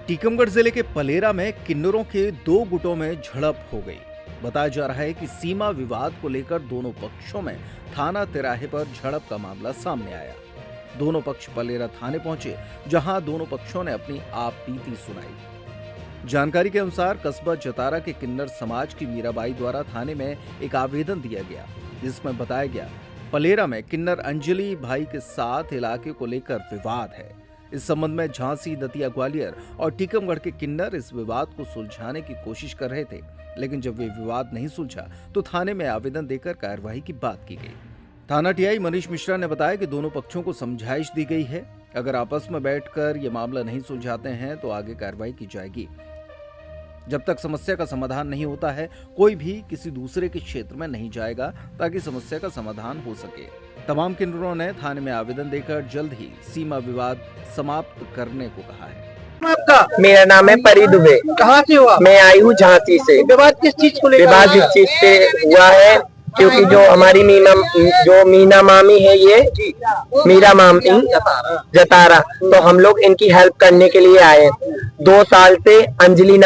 टीकमगढ़ जिले के पलेरा में किन्नरों के दो गुटों में झड़प हो गई। बताया जा रहा है कि सीमा विवाद को लेकर दोनों पक्षों में थाना तिराहे पर झड़प का मामला सामने आया। दोनों पक्ष पलेरा थाने पहुंचे, जहां दोनों पक्षों ने अपनी आप बीती सुनाई। जानकारी के अनुसार कस्बा जतारा के किन्नर समाज की मीराबाई द्वारा थाने में एक आवेदन दिया गया, जिसमें बताया गया पलेरा में किन्नर अंजलि भाई के साथ इलाके को लेकर विवाद है। इस संबंध में झांसी, दतिया, ग्वालियर और टीकमगढ़ के किन्नर इस विवाद को सुलझाने की कोशिश कर रहे थे, लेकिन जब वे विवाद नहीं सुलझा तो थाने में आवेदन देकर कार्रवाई की बात की गई। थाना टीआई मनीष मिश्रा ने बताया कि दोनों पक्षों को समझाइश दी गई है। अगर आपस में बैठकर ये मामला नहीं सुलझाते हैं तो आगे कार्रवाई की जाएगी। जब तक समस्या का समाधान नहीं होता है, कोई भी किसी दूसरे के क्षेत्र में नहीं जाएगा ताकि समस्या का समाधान हो सके। तमाम किन्नरों ने थाने में आवेदन देकर जल्द ही सीमा विवाद समाप्त करने को कहा है। आपका? मेरा नाम है परी दुबे। कहाँ से हुआ? मैं आई हूँ झांसी से। विवाद किस चीज को लेकर? विवाद इस चीज से हुआ है क्योंकि जो हमारी मीना मामी है, ये मीरा मामी जतारा, तो हम लोग इनकी हेल्प करने के लिए आए हैं। 2 साल से अंजलि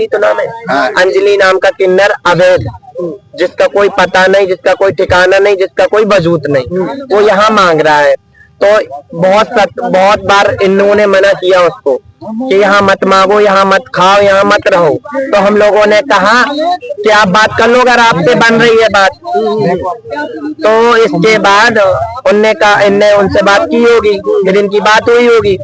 तो नाम है, अंजलि नाम का किन्नर अवैध, जिसका कोई पता नहीं, जिसका कोई ठिकाना नहीं, जिसका कोई वजूद नहीं, वो यहाँ मांग रहा है। तो बहुत बार इन्होंने मना किया उसको कि यहाँ मत मांगो, यहाँ मत खाओ, यहाँ मत रहो। तो हम लोगों ने कहा कि आप बात कर लो, अगर आपसे बन रही है बात। तो इसके बाद इनने उनसे बात की होगी, फिर इनकी बात हुई होगी।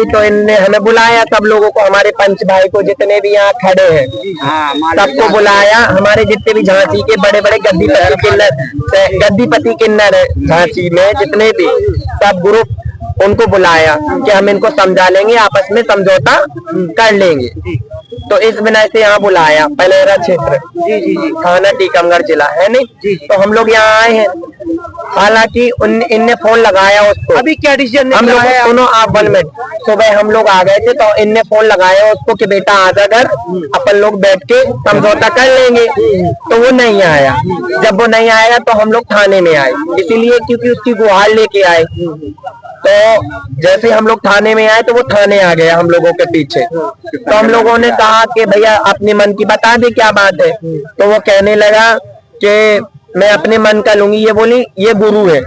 तो इनने हमें बुलाया, सब लोगों को, हमारे पंच भाई को, जितने भी यहाँ खड़े हैं सबको बुलाया। हमारे जितने भी झांसी के बड़े बड़े गद्दीपति किन्नर है झांसी में, जितने भी सब ग्रुप, उनको बुलाया कि हम इनको समझा लेंगे, आपस में समझौता कर लेंगे। तो इस बिना से यहाँ बुलाया, पलेरा क्षेत्र, थाना टीकमगढ़ जिला है नहीं। तो हम लोग यहाँ आए हैं, हालांकि इनने फोन लगाया उसको। अभी क्या डिसीजन हम लोग सुनो, आप 1 मिनट। सुबह हम लोग आ गए थे तो इनने फोन लगाया उसको कि बेटा आजा घर, अपन लोग बैठ के समझौता कर लेंगे। तो वो नहीं आया। जब वो नहीं आया तो हम लोग थाने में आए, इसीलिए क्योंकि उसकी गुहार लेके आए। तो जैसे हम लोग थाने में आए तो वो थाने आ गया हम लोगों के पीछे। तो हम लोगों ने कहा कि भैया अपने मन की बता दे क्या बात है। तो वो कहने लगा कि मैं अपने मन का लूंगी। ये बोली ये गुरु है,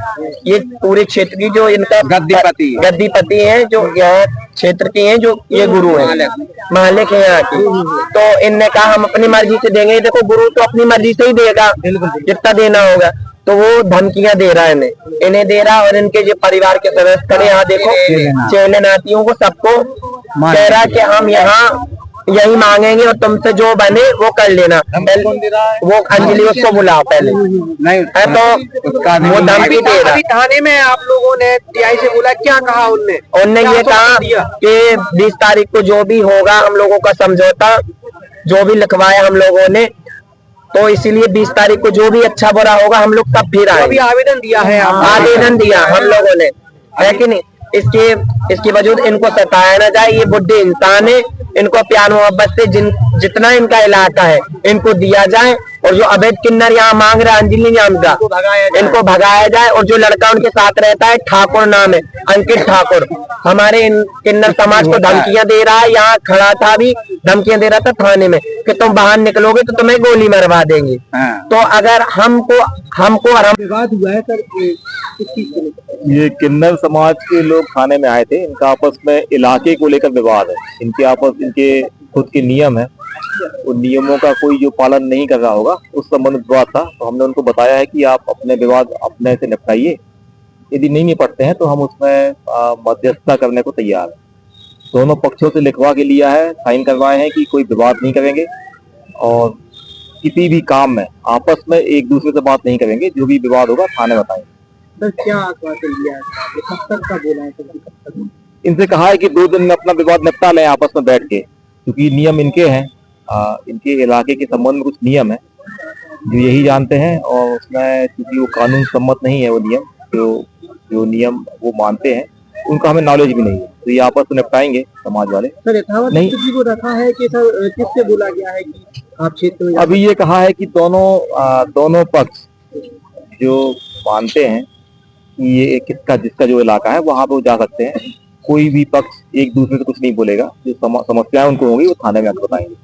ये पूरे क्षेत्र की जो इनका गद्दीपति है, जो यहाँ क्षेत्र के हैं, जो ये गुरु है, मालिक है यहाँ की। तो इनने कहा हम अपनी मर्जी से देंगे। देखो, गुरु तो अपनी मर्जी से ही देगा जितना देना होगा। तो वो धमकियां दे रहा है इन्हें दे रहा, और इनके जो परिवार के सदस्य खड़े, यहाँ देखो, चेले नातियों को सबको कह रहा कि हम यहाँ यही मांगेंगे और तुमसे जो बने वो कर लेना। वो अंजलि, उसको बुलाओ पहले, नहीं है तो वो धमकी दे रहा। थाने में आप लोगों ने टीआई से बोला, क्या कहा उनने ये कहा कि 20 तारीख को जो भी होगा हम लोगों का समझौता, जो भी लिखवाया हम लोगों ने, तो इसीलिए 20 तारीख को जो भी अच्छा बुरा होगा हम लोग तब फिर आए। अभी आवेदन दिया है, आवेदन दिया हम लोगों ने, है कि नहीं। इसके वजूद इनको सताया ना जाए। ये बुढ़े इंसान है, इनको प्यार मोहब्बत से जितना इनका इलाका है इनको दिया जाए, और जो अवैध किन्नर यहाँ मांग रहा है अंजलि नाम का, इनको भगाया जाए। और जो लड़का उनके साथ रहता है, ठाकुर नाम है, अंकित ठाकुर, हमारे किन्नर समाज को धमकियां दे रहा है। यहाँ खड़ा था, भी धमकियां दे रहा था थाने में कि तुम बाहर निकलोगे तो तुम्हें गोली मरवा देंगे। तो अगर हमको विवाद हुआ है सर, ये किन्नर समाज के लोग थाने में आए थे। इनका आपस में इलाके को लेकर विवाद है। इनके खुद के नियम है, उन नियमों का कोई जो पालन नहीं कर रहा होगा, उस संबंध विवाद था। तो हमने उनको बताया है कि आप अपने विवाद अपने से निपटाइए, यदि नहीं निपटते हैं तो हम उसमें मध्यस्थता करने को तैयार हैं। दोनों पक्षों से लिखवा के लिया है, साइन करवाए हैं कि कोई विवाद नहीं करेंगे और किसी भी काम में आपस में एक दूसरे से बात नहीं करेंगे। जो भी विवाद होगा थाने बताएंगे। सर क्या आश्वासन दिया है? कब तक का बोला है? इनसे कहा है कि 2 दिन में अपना विवाद निपटा लें आपस में बैठ के, क्योंकि नियम इनके हैं। इनके इलाके के संबंध में कुछ नियम है जो यही जानते हैं, और उसमें क्योंकि वो कानून सम्मत नहीं है, वो नियम जो नियम वो मानते हैं, उनका हमें नॉलेज भी नहीं है। तो ये आपस में निपटाएंगे समाज वाले। सर यथावत स्थिति को रखा है कि सर किससे बोला गया है कि आप क्षेत्र? अभी ये कहा है कि दोनों पक्ष जो मानते हैं कि ये जिसका जो इलाका है वहां पे वो जा सकते हैं, कोई भी पक्ष एक दूसरे से कुछ नहीं बोलेगा। जो समस्याएं उनको होंगी वो थाने में आकर बताएंगे।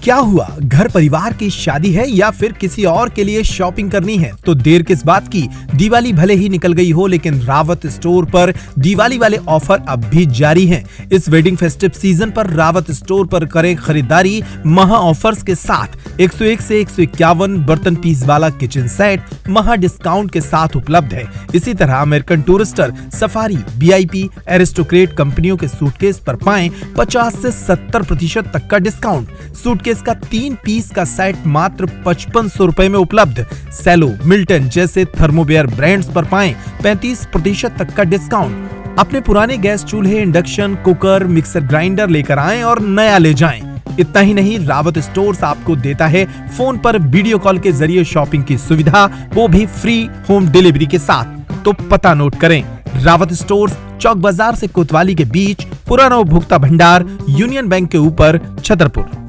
क्या हुआ, घर परिवार की शादी है या फिर किसी और के लिए शॉपिंग करनी है तो देर किस बात की। दिवाली भले ही निकल गई हो लेकिन रावत स्टोर पर दिवाली वाले ऑफर अब भी जारी हैं। इस वेडिंग फेस्टिव सीजन पर रावत स्टोर पर करें खरीदारी महा ऑफर्स के साथ। 101 से 151 बर्तन पीस वाला किचन सेट महा डिस्काउंट के साथ उपलब्ध है। इसी तरह American Tourister, Safari, VIP, Aristocrat कंपनियों के सूटकेस पर पाएं 50 से 70% तक का डिस्काउंट। सूटकेस का 3 पीस का सेट मात्र 5500 रुपए में उपलब्ध। सेलो, मिल्टन जैसे थर्मोवेयर ब्रांड्स पर पाएं 35% तक का डिस्काउंट। अपने पुराने गैस चूल्हे, इंडक्शन कुकर, मिक्सर ग्राइंडर लेकर आएं और नया ले जाएं। इतना ही नहीं, रावत स्टोर्स आपको देता है फोन पर वीडियो कॉल के जरिए शॉपिंग की सुविधा, वो भी फ्री होम डिलीवरी के साथ। तो पता नोट करें, रावत स्टोर्स, चौक बाजार से कोतवाली के बीच, पुराना उपभोक्ता भंडार, यूनियन बैंक के ऊपर, छतरपुर।